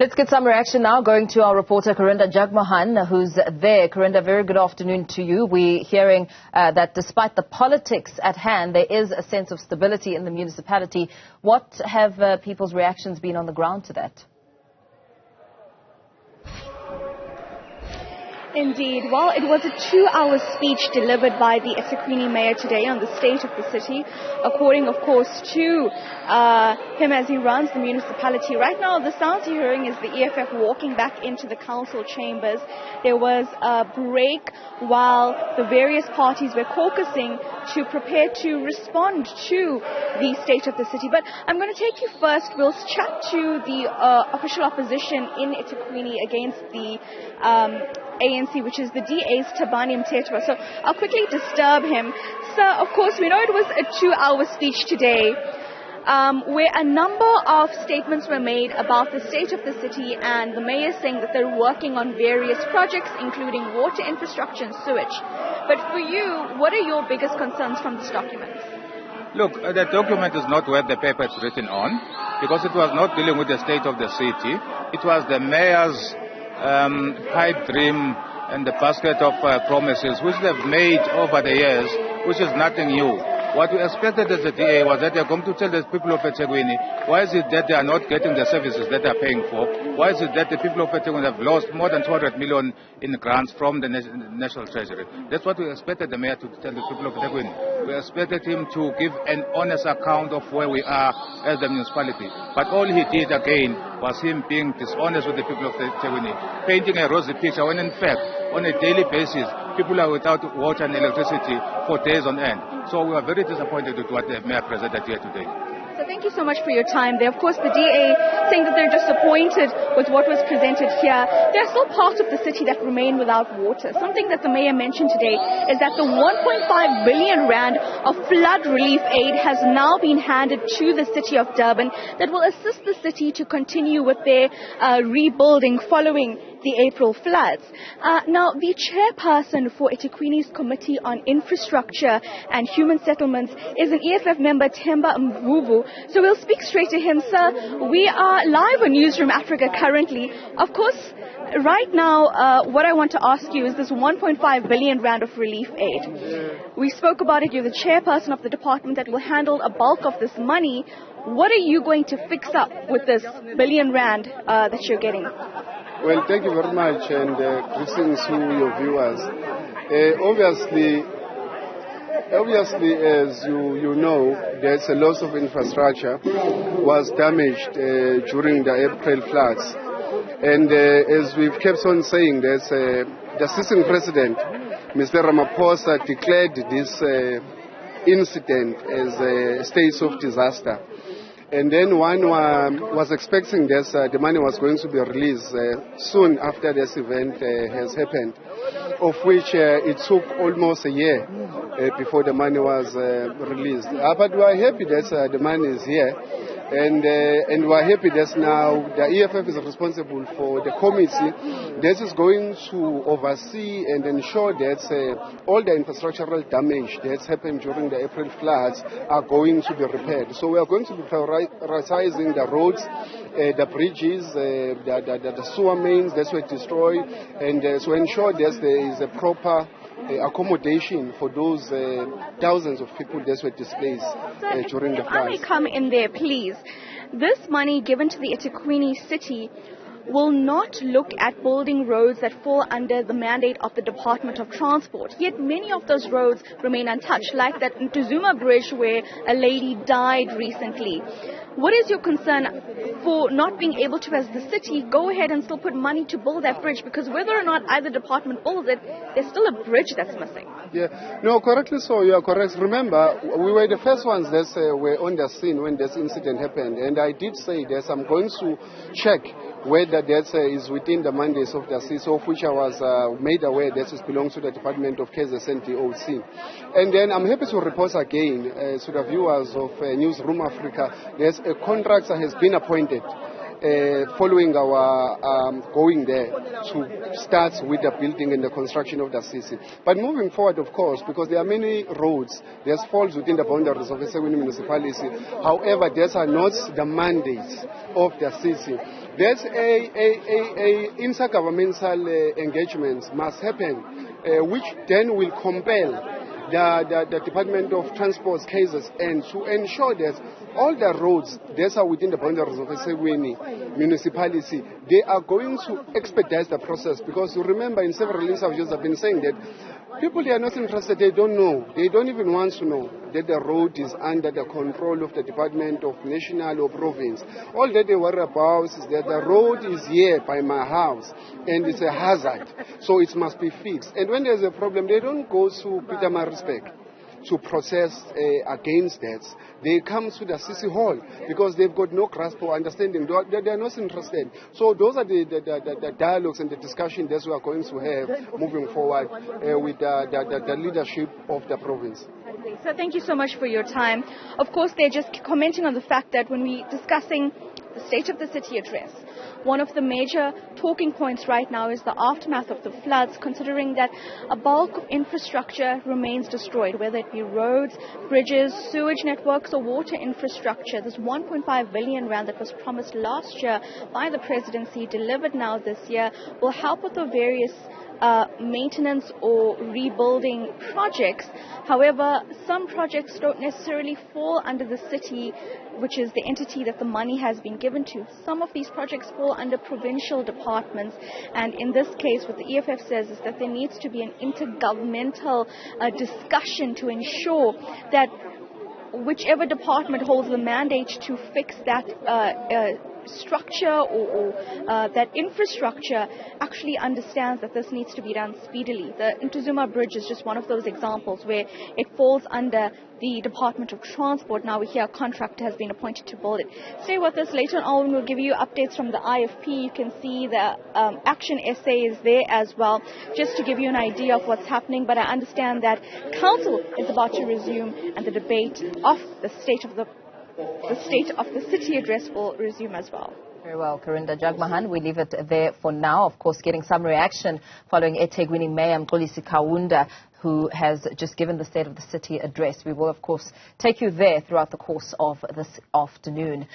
Let's get some reaction now, going to our reporter Karinda Jagmohan, who's there. Karinda, very good afternoon to you. We're hearing that despite the politics at hand, there is a sense of stability in the municipality. What have people's reactions been on the ground to that? Indeed. Well, it was a 2-hour speech delivered by the eThekwini mayor today on the state of the city, according, of course, to him as he runs the municipality. Right now, the sounds you're hearing is the EFF walking back into the council chambers. There was a break while the various parties were caucusing to prepare to respond to the state of the city. But I'm going to take you first. We'll chat to the official opposition in eThekwini against the ANC, which is the DA's Thabani Mthethwa. So I'll quickly disturb him. Sir, of course, we know it was a 2-hour speech today where a number of statements were made about the state of the city, and the mayor saying that they're working on various projects, including water infrastructure and sewage. But for you, what are your biggest concerns from this document? Look, the document is not where the paper is written on, because it was not dealing with the state of the city. It was the mayor's pipe dream and the basket of promises which they've made over the years, which is nothing new. What we expected as the DA was that they're going to tell the people of eThekwini, why is it that they are not getting the services that they're paying for? Why is it that the people of eThekwini have lost more than 200 million in grants from the National Treasury? That's what we expected the mayor to tell the people of eThekwini. We expected him to give an honest account of where we are as the municipality. But all he did again was him being dishonest with the people of eThekwini, painting a rosy picture when in fact, on a daily basis, people are without water and electricity for days on end. So we are very disappointed with what the mayor presented here today. So thank you so much for your time there. Of course, the DA saying that they're disappointed with what was presented here. There are still parts of the city that remain without water. Something that the mayor mentioned today is that the 1.5 billion rand of flood relief aid has now been handed to the city of Durban that will assist the city to continue with their rebuilding following the April floods. Now, the chairperson for eThekwini's Committee on Infrastructure and Human Settlements is an EFF member, Themba Mvuvu. So we'll speak straight to him. Sir, we are live on Newzroom Afrika currently. Of course, right now, what I want to ask you is this 1.5 billion rand of relief aid. We spoke about it. You're the chairperson of the department that will handle a bulk of this money. What are you going to fix up with this billion rand that you're getting? Well, thank you very much, and greetings to your viewers. Obviously, as you know, there's a loss of infrastructure was damaged during the April floods. And as we've kept on saying, there's the sitting president, Mr. Ramaphosa, declared this incident as a state of disaster. And then one was expecting that the money was going to be released soon after this event has happened, of which it took almost a year before the money was released. But we are happy that the money is here, and we are happy that now the EFF is responsible for the committee that is going to oversee and ensure that all the infrastructural damage that's happened during the April floods are going to be repaired. So we are going to be prioritizing the roads, the bridges, the sewer mains that were destroyed, and to ensure that there is a proper accommodation for those thousands of people that were displaced during the floods. Let me come in there, please. This money given to the eThekwini city will not look at building roads that fall under the mandate of the Department of Transport. Yet many of those roads remain untouched, like that Zuma bridge where a lady died recently. What is your concern for not being able to, as the city, go ahead and still put money to build that bridge? Because whether or not either department builds it, there's still a bridge that's missing. Yeah, no, correctly so. You are correct. Remember, we were the first ones that were on the scene when this incident happened. And I did say that I'm going to check whether that is within the mandates of the CISO, of which I was made aware that it belongs to the Department of KZN DOC. And then I'm happy to report again to the viewers of Newzroom Afrika, there's a contractor has been appointed following our going there to start with the building and the construction of the city. But moving forward, of course, because there are many roads, there's falls within the boundaries of eThekwini municipality. However, these are not the mandates of the city. There's a intergovernmental engagement must happen, which then will compel the Department of Transport's cases and to ensure that all the roads that are within the boundaries of eThekwini municipality, they are going to expedite the process, because you remember in several interviews I've been saying that people, they are not interested, they don't know, they don't even want to know that the road is under the control of the Department of National or Province. All that they worry about is that the road is here by my house and it's a hazard, so it must be fixed. And when there's a problem, they don't go to Peter Maritzburg to protest against that. They come to the CC Hall because they've got no grasp or understanding. They are not interested. So those are the dialogues and the discussion that we are going to have moving forward with the leadership of the province. So thank you so much for your time. Of course, they're just commenting on the fact that when we're discussing the State of the City address, one of the major talking points right now is the aftermath of the floods, considering that a bulk of infrastructure remains destroyed, whether it be roads, bridges, sewage networks or water infrastructure. This 1.5 billion rand that was promised last year by the presidency, delivered now this year, will help with the various maintenance or rebuilding projects. However, some projects don't necessarily fall under the city, which is the entity that the money has been given to. Some of these projects fall under provincial departments, and in this case what the EFF says is that there needs to be an intergovernmental discussion to ensure that whichever department holds the mandate to fix that structure or that infrastructure actually understands that this needs to be done speedily. The Zuma Bridge is just one of those examples where it falls under the Department of Transport. Now we hear a contractor has been appointed to build it. Stay with us. Later on we'll give you updates from the IFP. You can see the action essay is there as well, just to give you an idea of what's happening. But I understand that council is about to resume and the debate of the state of the city address will resume as well. Very well, Karinda Jagmohan. We leave it there for now. Of course, getting some reaction following eThekwini Mayor Mxolisi Kaunda, who has just given the State of the City address. We will, of course, take you there throughout the course of this afternoon.